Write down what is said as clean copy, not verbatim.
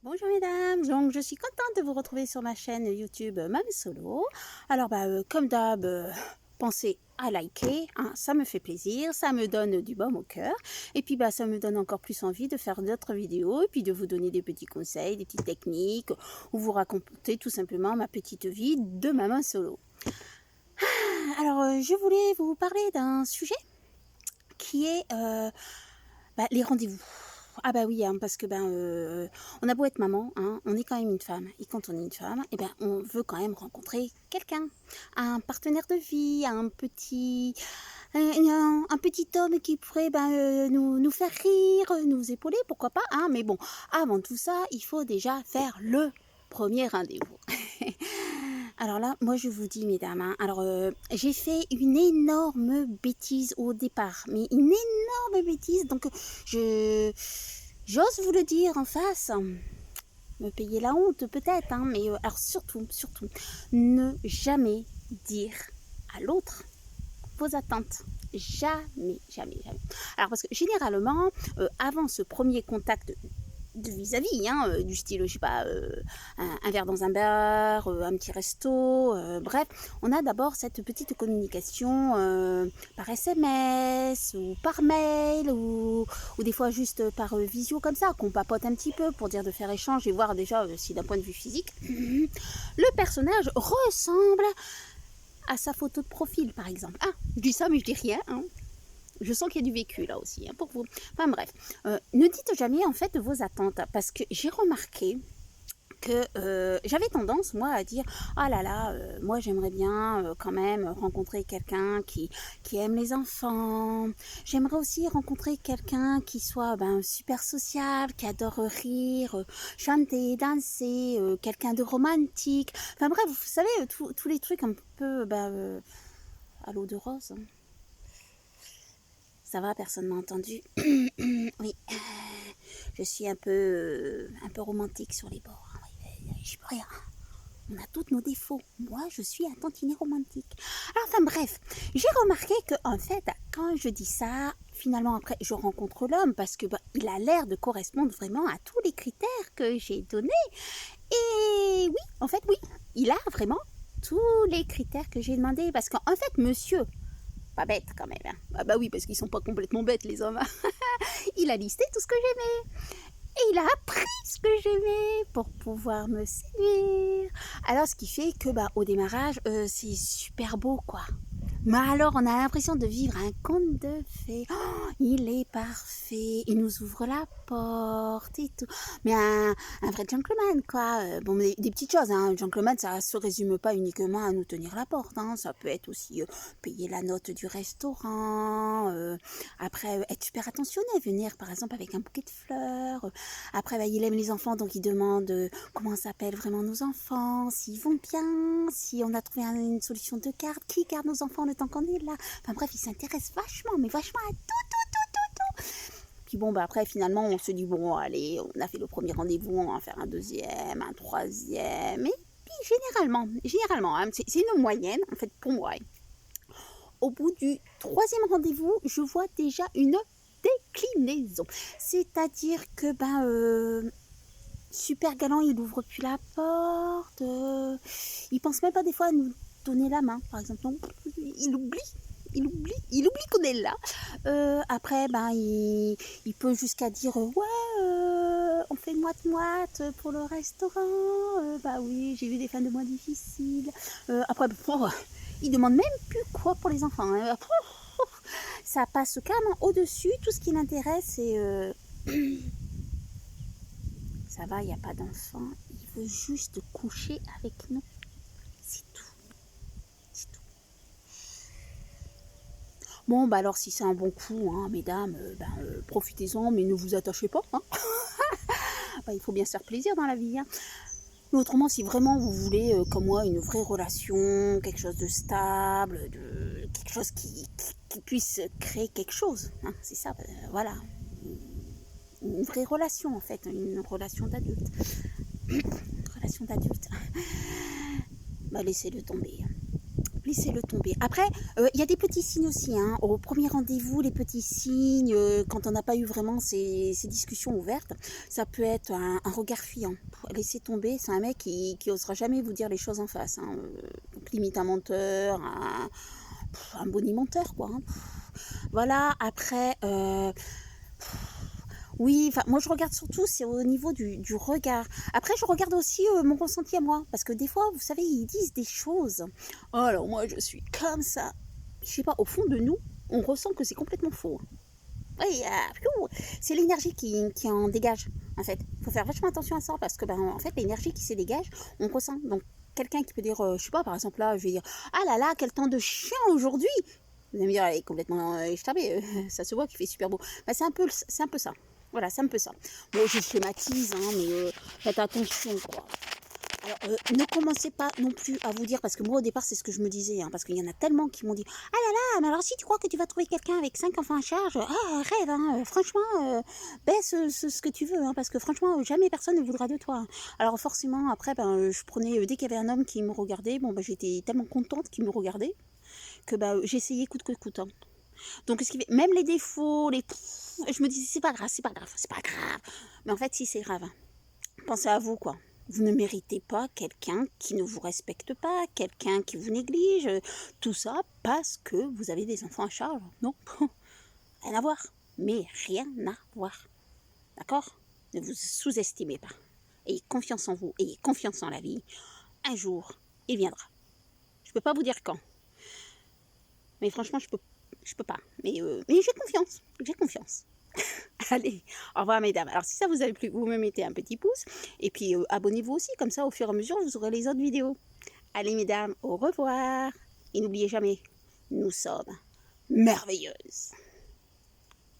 Bonjour mesdames, donc je suis contente de vous retrouver sur ma chaîne YouTube Mam Solo. Alors comme d'hab, pensez à liker, hein, ça me fait plaisir, ça me donne du baume au cœur. Et puis ça me donne encore plus envie de faire d'autres vidéos et puis de vous donner des petits conseils, des petites techniques ou vous raconter tout simplement ma petite vie de maman solo. Alors je voulais vous parler d'un sujet qui est les rendez-vous. Ah bah oui, hein, parce que on a beau être maman, hein, on est quand même une femme. Et quand on est une femme, on veut quand même rencontrer quelqu'un, un partenaire de vie, un petit homme qui pourrait nous faire rire, nous épauler, pourquoi pas. Hein, mais bon, avant tout ça, il faut déjà faire le premier rendez-vous. Alors là, moi je vous dis mesdames, hein, j'ai fait une énorme bêtise au départ, mais une énorme bêtise, donc j'ose vous le dire en face, me payer la honte peut-être, hein, mais alors surtout, ne jamais dire à l'autre vos attentes. Jamais, jamais, jamais. Alors parce que généralement, avant ce premier contact de vis-à-vis, hein, du style, je sais pas, un verre dans un bar, un petit resto, bref, on a d'abord cette petite communication par SMS ou par mail ou des fois juste par visio comme ça, qu'on papote un petit peu pour dire de faire échange et voir déjà si d'un point de vue physique, le personnage ressemble à sa photo de profil par exemple. Ah, je dis ça mais je dis rien, hein. Je sens qu'il y a du vécu là aussi, hein, pour vous. Enfin bref, ne dites jamais en fait vos attentes, parce que j'ai remarqué que j'avais tendance moi à dire ah là là, moi j'aimerais bien quand même rencontrer quelqu'un qui aime les enfants, j'aimerais aussi rencontrer quelqu'un qui soit super sociable, qui adore rire, chanter, danser, quelqu'un de romantique, enfin bref, vous savez, tous les trucs un peu à l'eau de rose. Ça va, personne m'a entendu. Oui, je suis un peu romantique sur les bords. Oui, je peux rien. On a tous nos défauts. Moi, je suis un tantinet romantique. Alors, enfin bref, j'ai remarqué que en fait, quand je dis ça, finalement après, je rencontre l'homme parce que il a l'air de correspondre vraiment à tous les critères que j'ai donnés. Et oui, en fait, oui, il a vraiment tous les critères que j'ai demandé parce qu'en fait, monsieur, pas bête quand même. Hein. Ah bah oui, parce qu'ils sont pas complètement bêtes les hommes. Il a listé tout ce que j'aimais. Et il a appris ce que j'aimais pour pouvoir me séduire. Alors ce qui fait que au démarrage, c'est super beau quoi. Mais alors on a l'impression de vivre un conte de fées. Oh, il est parfait, il nous ouvre la porte et tout. Mais un vrai gentleman quoi. Bon, des petites choses, hein. Un gentleman ça se résume pas uniquement à nous tenir la porte. Hein. Ça peut être aussi payer la note du restaurant. Après être super attentionné, venir par exemple avec un bouquet de fleurs. Après il aime les enfants donc il demande comment s'appellent vraiment nos enfants, s'ils vont bien, si on a trouvé une solution de garde, qui garde nos enfants le temps qu'on est là. Enfin bref, il s'intéresse vachement, mais vachement à tout. Puis bon, après finalement on se dit bon allez, on a fait le premier rendez-vous, on va en faire un deuxième, un troisième. Et puis généralement, hein, c'est une moyenne en fait pour moi. Au bout du troisième rendez-vous, je vois déjà une déclinaison. C'est-à-dire que super galant, il ouvre plus la porte, il pense même pas des fois à nous donner la main, par exemple. Non, il oublie qu'on est là. Après, il peut jusqu'à dire ouais, on fait moite-moite pour le restaurant. Bah oui, j'ai vu des fins de mois difficiles. Après, il demande même plus quoi pour les enfants. Hein. Ça passe carrément au-dessus. Tout ce qui l'intéresse, c'est ça va, il n'y a pas d'enfant, il veut juste coucher avec nous. C'est tout. C'est tout. Bon, alors si c'est un bon coup, hein, mesdames, profitez-en, mais ne vous attachez pas. Hein. Il faut bien se faire plaisir dans la vie. Hein. Mais autrement, si vraiment vous voulez, comme moi, une vraie relation, quelque chose de stable, quelque chose qui puisse créer quelque chose, hein, c'est ça, voilà. Une vraie relation en fait, une relation d'adulte. Relation d'adulte. Laissez-le tomber. laissez-le tomber. Après, il y a des petits signes aussi. Hein. Au premier rendez-vous, les petits signes, quand on n'a pas eu vraiment ces discussions ouvertes, ça peut être un regard fuyant. Laissez tomber, c'est un mec qui osera jamais vous dire les choses en face. Hein. Donc limite un menteur, un bonimenteur, quoi. Hein. Voilà, après... oui, enfin, moi je regarde surtout, c'est au niveau du regard. Après, je regarde aussi mon ressenti à moi. Parce que des fois, vous savez, ils disent des choses. Oh, alors moi, je suis comme ça. Je sais pas, au fond de nous, on ressent que c'est complètement faux. Oui, c'est l'énergie qui en dégage, en fait. Il faut faire vachement attention à ça. Parce que, ben, en fait, l'énergie qui se dégage, on ressent. Donc, quelqu'un qui peut dire, je sais pas, par exemple, là, je vais dire, ah là là, quel temps de chien aujourd'hui. Vous allez me dire, elle est complètement échappée, ça se voit qu'il fait super beau. Ben, c'est un peu ça. Voilà, c'est un peu ça. Bon, je schématise, hein, mais faites attention, quoi. Alors, ne commencez pas non plus à vous dire, parce que moi au départ c'est ce que je me disais, hein, parce qu'il y en a tellement qui m'ont dit, ah là là, mais alors si tu crois que tu vas trouver quelqu'un avec 5 enfants à charge, rêve, hein, franchement, baisse ce que tu veux, hein, parce que franchement jamais personne ne voudra de toi. Hein. Alors forcément après, ben, je prenais, dès qu'il y avait un homme qui me regardait, bon, ben, j'étais tellement contente qu'il me regardait, que ben, j'essayais coûte que coûte. Hein. Donc, même les défauts, je me disais, c'est pas grave, c'est pas grave, c'est pas grave. Mais en fait, si, c'est grave. Pensez à vous, quoi. Vous ne méritez pas quelqu'un qui ne vous respecte pas, quelqu'un qui vous néglige. Tout ça parce que vous avez des enfants à charge. Non, rien à voir. Mais rien à voir. D'accord? Ne vous sous-estimez pas. Ayez confiance en vous, ayez confiance en la vie. Un jour, il viendra. Je ne peux pas vous dire quand. Mais franchement, je peux pas. Mais j'ai confiance. J'ai confiance. Allez, au revoir mesdames. Alors si ça vous a plu, vous me mettez un petit pouce. Et puis abonnez-vous aussi, comme ça au fur et à mesure, vous aurez les autres vidéos. Allez mesdames, au revoir. Et n'oubliez jamais, nous sommes merveilleuses.